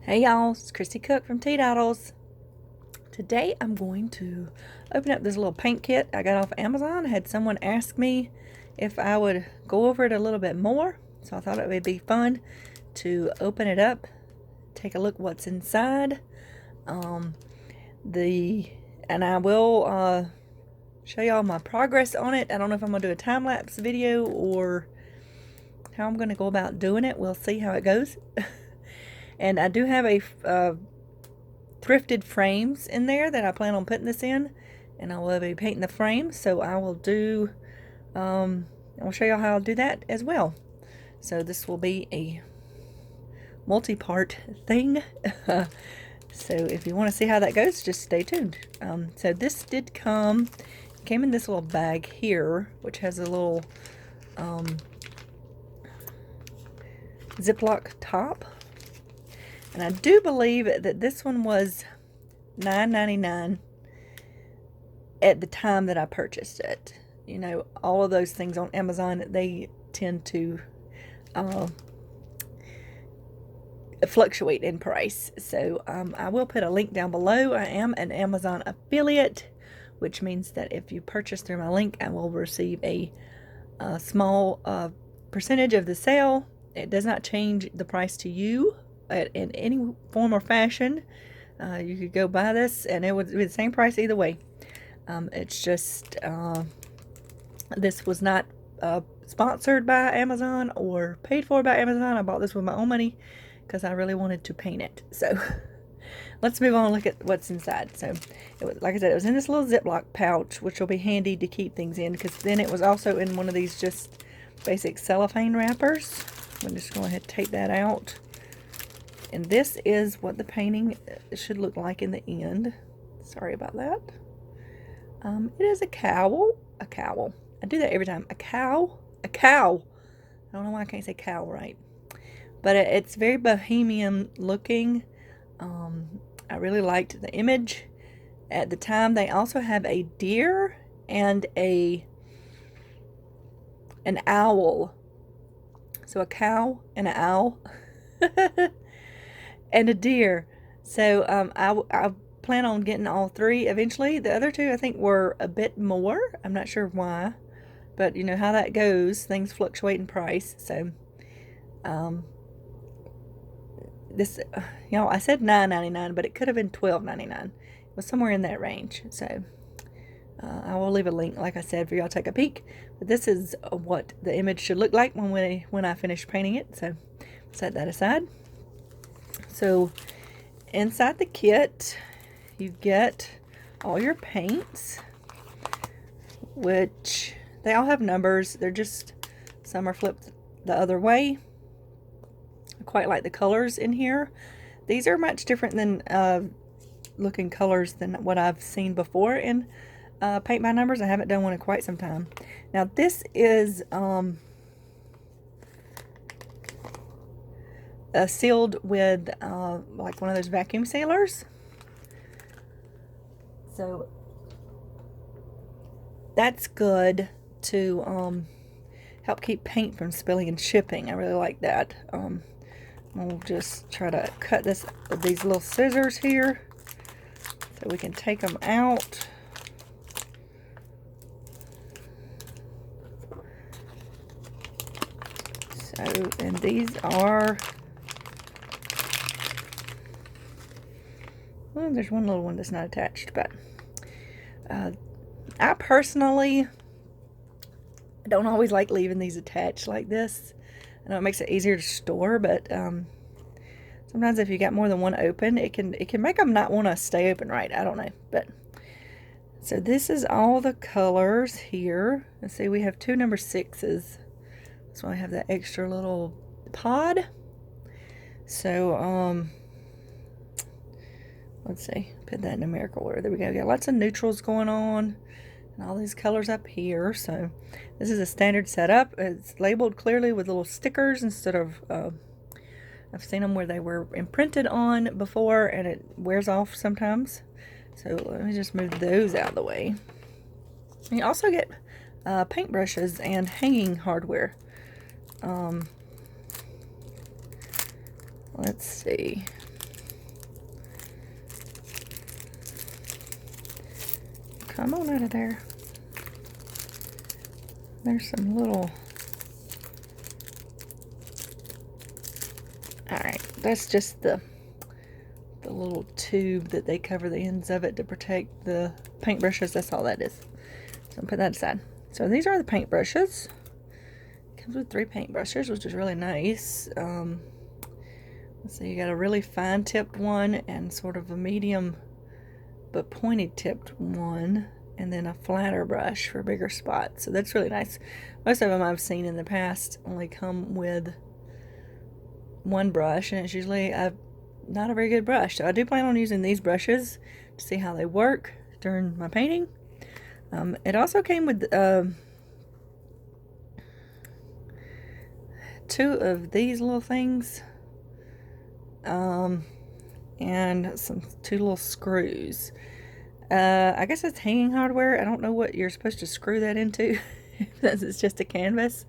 Hey y'all, it's Christy Cook from Teadoddles. Today I'm going to open up this little paint kit I got off Amazon. I had someone ask me if I would go over it a little bit more, so I thought it would be fun to open it up, take a look what's inside. And I will show y'all my progress on it. I don't know if I'm going to do a time-lapse video or how I'm going to go about doing it. We'll see how it goes. And I do have a thrifted frames in there that I plan on putting this in, and I will be painting the frames, so I will do I'll show you how I'll do that as well. So this will be a multi-part thing. So if you want to see how that goes, just stay tuned. So this did came in this little bag here, which has a little Ziploc top. And I do believe that this one was $9.99 at the time that I purchased it. You know, all of those things on Amazon, they tend to fluctuate in price. So I will put a link down below. I am an Amazon affiliate, which means that if you purchase through my link, I will receive a small percentage of the sale. It does not change the price to you in any form or fashion. You could go buy this and it would be the same price either way. It's just this was not sponsored by Amazon or paid for by Amazon. I bought this with my own money because I really wanted to paint it. So let's move on and look at what's inside. So it was, like I said, it was in this little Ziploc pouch, which will be handy to keep things in, because then it was also in one of these just basic cellophane wrappers. I'm just going to go ahead and take that out. And this is what the painting should look like in the end. Sorry about that. It is a cowl. A cowl. I do that every time. A cow. A cow. I don't know why I can't say cow right. But it's very bohemian looking. I really liked the image. At the time, they also have a deer and an owl. So a cow and an owl. And a deer. So I plan on getting all three eventually. The other two I think were a bit more. I'm not sure why, but you know how that goes. Things fluctuate in price. So this, you know, I said $9.99, but it could have been $12.99. It was somewhere in that range. So I will leave a link, like I said, for y'all to take a peek. But this is what the image should look like when I finish painting it. So set that aside. So inside the kit, you get all your paints, which they all have numbers. They're just, some are flipped the other way. I quite like the colors in here. These are much different than looking colors than what I've seen before in paint by numbers. I haven't done one in quite some time. Now this is sealed with like one of those vacuum sealers. So that's good to help keep paint from spilling and shipping. I really like that. We'll just try to cut this with these little scissors here so we can take them out. So, and these are, well, there's one little one that's not attached, but I personally don't always like leaving these attached like this. I know it makes it easier to store, but sometimes if you got more than one open, it can make them not want to stay open right. I don't know, but so this is all the colors here. Let's see, we have two number 6s. So I have that extra little pod. So let's see, put that in numerical order. There we go. We got lots of neutrals going on and all these colors up here. So this is a standard setup. It's labeled clearly with little stickers instead of I've seen them where they were imprinted on before and it wears off sometimes. So let me just move those out of the way. And you also get paintbrushes and hanging hardware. Let's see. come on out of there. There's some little... Alright, that's just the little tube that they cover the ends of it to protect the paintbrushes. That's all that is. So I'll put that aside. So these are the paintbrushes. Comes with 3 paintbrushes, which is really nice. Let's see, you got a really fine tipped one and sort of a medium but pointy tipped one, and then a flatter brush for bigger spots. So that's really nice. Most of them I've seen in the past only come with one brush, and it's usually not a very good brush. So I do plan on using these brushes to see how they work during my painting. It also came with 2 of these little things, and 2 little screws. I guess it's hanging hardware. I don't know what you're supposed to screw that into because it's just a canvas,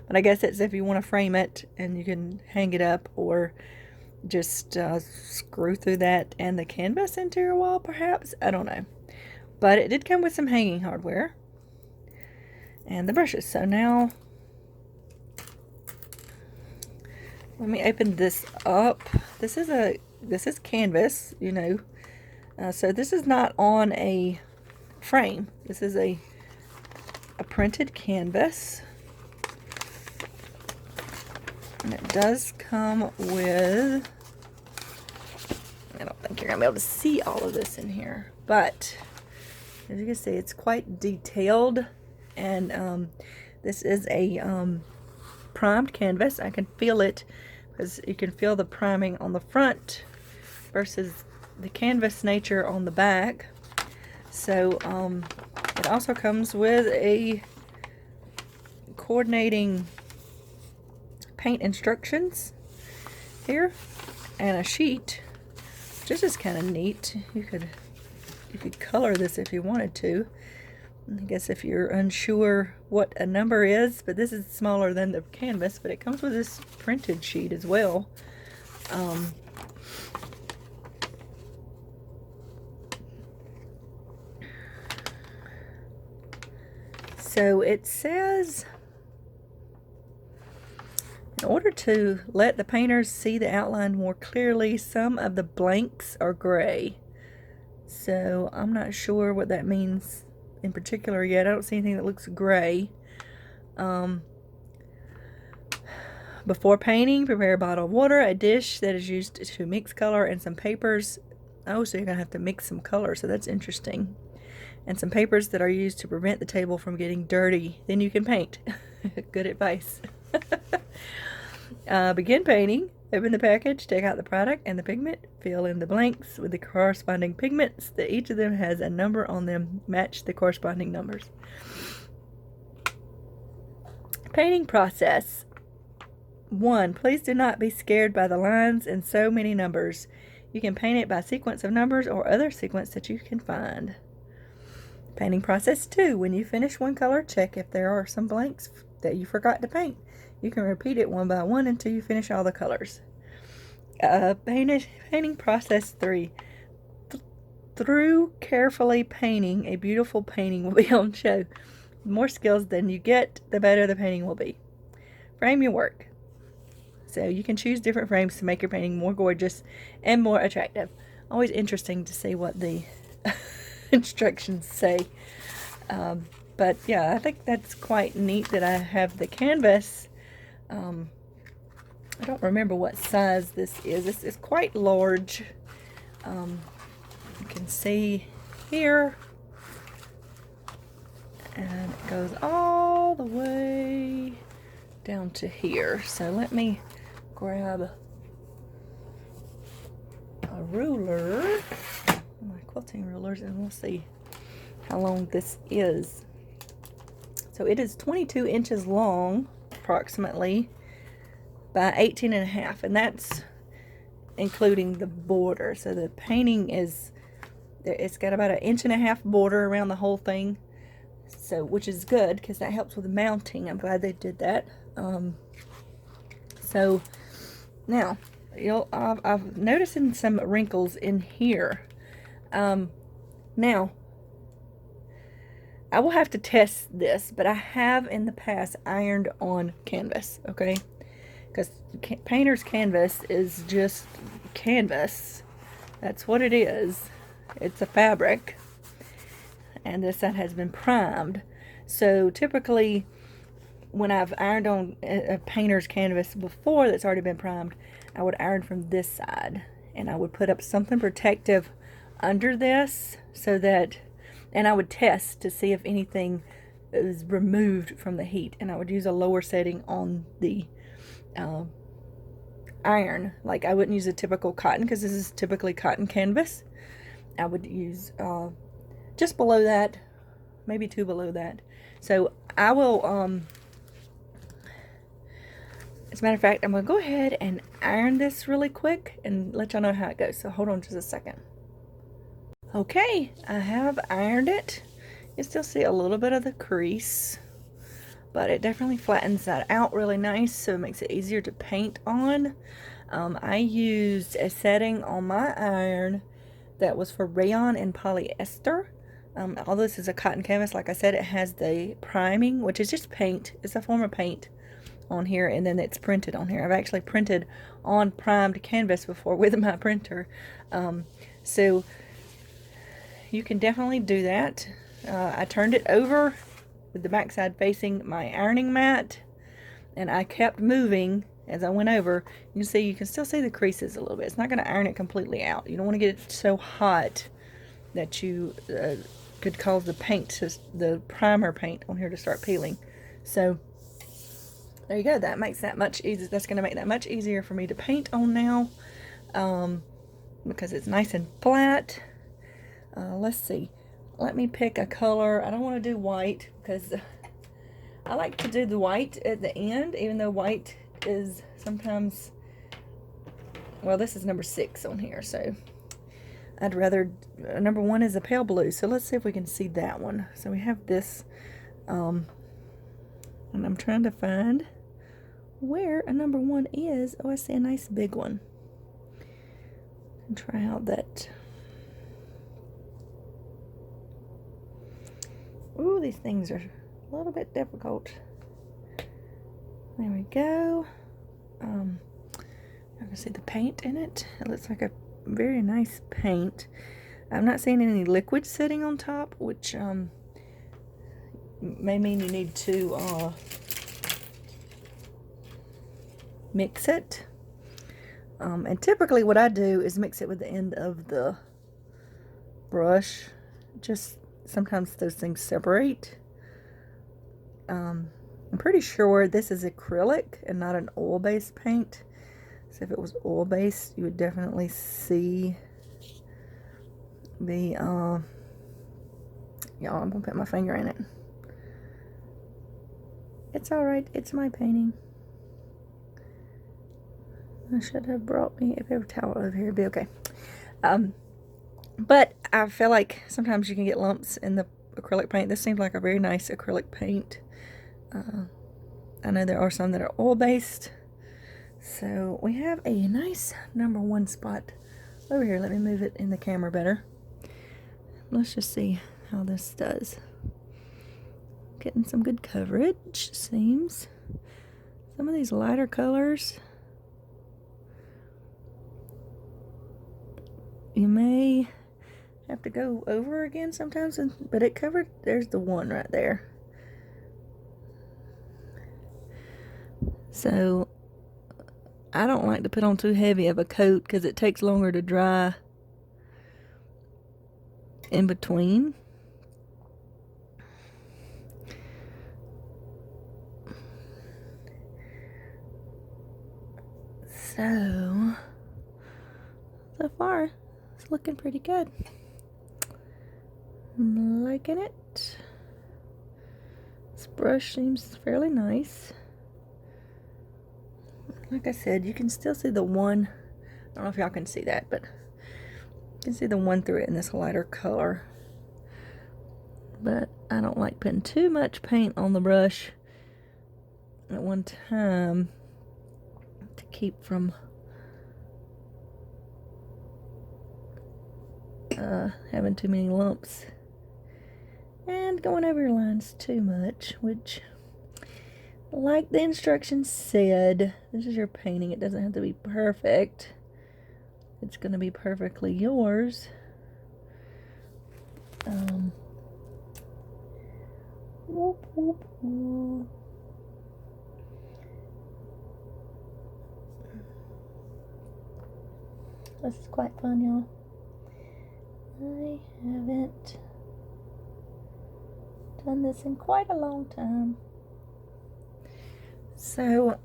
but I guess it's if you want to frame it and you can hang it up, or just screw through that and the canvas into your wall, perhaps. I don't know, but it did come with some hanging hardware and the brushes. So now let me open this up. This is canvas, you know. So this is not on a frame. This is a printed canvas. And it does come with, I don't think you're going to be able to see all of this in here, but as you can see, it's quite detailed. And this is a primed canvas. I can feel it because you can feel the priming on the front versus the canvas nature on the back. So it also comes with a coordinating paint instructions here and a sheet. This is kind of neat. You could color this if you wanted to. I guess if you're unsure what a number is, but this is smaller than the canvas, but it comes with this printed sheet as well. So it says, in order to let the painters see the outline more clearly, some of the blanks are gray. So I'm not sure what that means in particular yet. I don't see anything that looks gray. Before painting, prepare a bottle of water, a dish that is used to mix color, and some papers. Oh, so you're going to have to mix some color, so that's interesting. And some papers that are used to prevent the table from getting dirty. Then you can paint. Good advice. Begin painting. Open the package, take out the product and the pigment, fill in the blanks with the corresponding pigments. That each of them has a number on them. Match the corresponding numbers. Painting process. 1. Please do not be scared by the lines and so many numbers. You can paint it by sequence of numbers or other sequence that you can find. Painting process 2. When you finish one color, check if there are some blanks that you forgot to paint. You can repeat it one by one until you finish all the colors. Painting process 3. Through carefully painting, a beautiful painting will be on show. The more skills than you get, the better the painting will be. Frame your work. So you can choose different frames to make your painting more gorgeous and more attractive. Always interesting to see what the instructions say. But yeah, I think that's quite neat that I have the canvas. I don't remember what size this is. This is quite large. You can see here, and it goes all the way down to here. So let me grab a ruler, my quilting rulers, and we'll see how long this is. So it is 22 inches long, approximately, by 18 and a half, and that's including the border. So the painting is, it's got about 1.5 inch border around the whole thing, so which is good because that helps with the mounting. I'm glad they did that. So now I've noticed some wrinkles in here. Now I will have to test this, but I have in the past ironed on canvas, okay? Because painter's canvas is just canvas. That's what it is. It's a fabric. And this side has been primed. So typically, when I've ironed on a painter's canvas before that's already been primed, I would iron from this side. And I would put up something protective under this so that, and I would test to see if anything is removed from the heat. And I would use a lower setting on the iron. Like I wouldn't use a typical cotton because this is typically cotton canvas. I would use just below that, maybe 2 below that. So I will, as a matter of fact, I'm going to go ahead and iron this really quick and let y'all know how it goes. So hold on just a second. Okay, I have ironed it. You still see a little bit of the crease, but it definitely flattens that out really nice, so it makes it easier to paint on. I used a setting on my iron that was for rayon and polyester. All this is a cotton canvas. Like I said, it has the priming, which is just paint. It's a form of paint on here, and then it's printed on here. I've actually printed on primed canvas before with my printer. So you can definitely do that. I turned it over with the backside facing my ironing mat, and I kept moving as I went over. You can see, you can still see the creases a little bit. It's not going to iron it completely out. You don't want to get it so hot that you could cause the paint, the primer paint on here to start peeling. So there you go. That makes that much easier. That's going to make that much easier for me to paint on now, because it's nice and flat. Let's see. Let me pick a color. I don't want to do white because I like to do the white at the end, even though white is sometimes, well, this is number 6 on here, so I'd rather, number 1 is a pale blue, so let's see if we can see that one. So we have this, and I'm trying to find where a number 1 is. Oh, I see a nice big one. And try out that. Ooh, these things are a little bit difficult. There we go. I can see the paint in it. It looks like a very nice paint. I'm not seeing any liquid sitting on top, which may mean you need to mix it. And typically what I do is mix it with the end of the brush. Just sometimes those things separate. I'm pretty sure this is acrylic and not an oil-based paint. So if it was oil-based, you would definitely see the, y'all, I'm gonna put my finger in it. It's alright, it's my painting. I should have brought me a paper towel over here, it'd be okay. But I feel like sometimes you can get lumps in the acrylic paint. This seems like a very nice acrylic paint. I know there are some that are oil-based. So we have a nice number 1 spot over here. Let me move it in the camera better. Let's just see how this does. Getting some good coverage, seems. Some of these lighter colors, you may have to go over again sometimes, but it covered. There's the one right there. So I don't like to put on too heavy of a coat because it takes longer to dry in between. So far it's looking pretty good. I'm liking it. This brush seems fairly nice. Like I said, you can still see the one. I don't know if y'all can see that, but you can see the one through it in this lighter color. But I don't like putting too much paint on the brush at one time to keep from having too many lumps and going over your lines too much, which, like the instructions said, this is your painting. It doesn't have to be perfect. It's going to be perfectly yours. Whoop, whoop, whoop. This is quite fun, y'all. I haven't done this in quite a long time. So,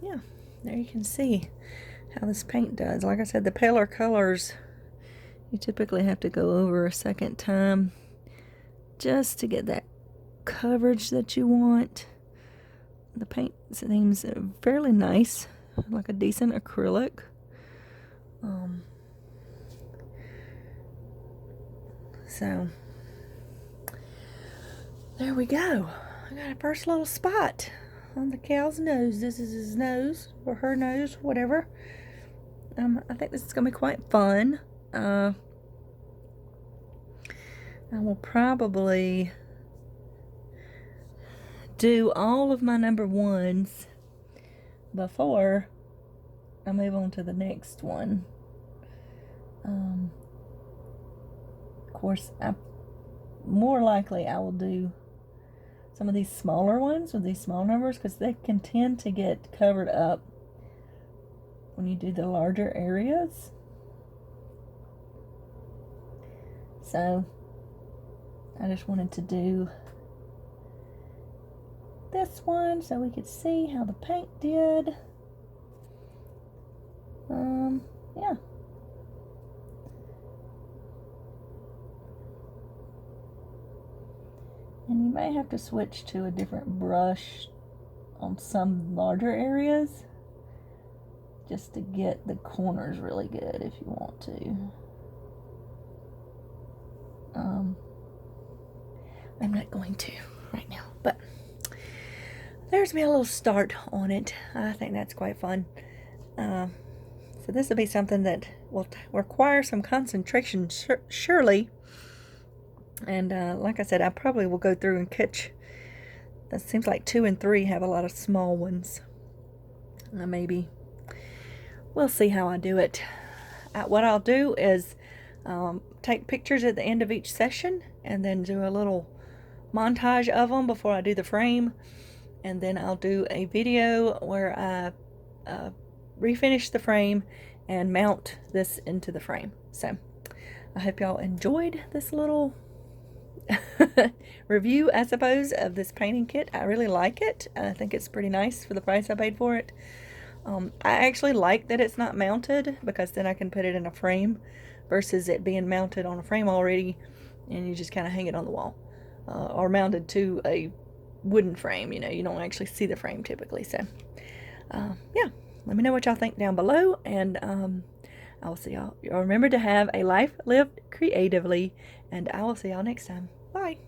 yeah, there you can see how this paint does. Like I said, the paler colors, you typically have to go over a second time just to get that coverage that you want. The paint seems fairly nice, like a decent acrylic. So there we go. I got a first little spot on the cow's nose. This is his nose, or her nose, whatever. I think this is gonna be quite fun. I will probably do all of my number ones before I move on to the next one. Of course, more likely I will do some of these smaller ones with these small numbers, because they can tend to get covered up when you do the larger areas. So I just wanted to do this one so we could see how the paint did. Yeah. And you may have to switch to a different brush on some larger areas just to get the corners really good if you want to. I'm not going to right now, but there's me a little start on it. I think that's quite fun. So this will be something that will require some concentration, surely. And like I said, I probably will go through and catch. That seems like 2 and 3 have a lot of small ones. Maybe we'll see how I do it. What I'll do is take pictures at the end of each session, and then do a little montage of them before I do the frame, and then I'll do a video where I refinish the frame and mount this into the frame. So I hope y'all enjoyed this little review, I suppose, of this painting kit. I really like it. I think it's pretty nice for the price I paid for it. I actually like that it's not mounted, because then I can put it in a frame versus it being mounted on a frame already and you just kind of hang it on the wall, or mounted to a wooden frame. You know, you don't actually see the frame typically. So yeah, let me know what y'all think down below, and I will see y'all. Remember to have a life lived creatively, and I will see y'all next time. Bye.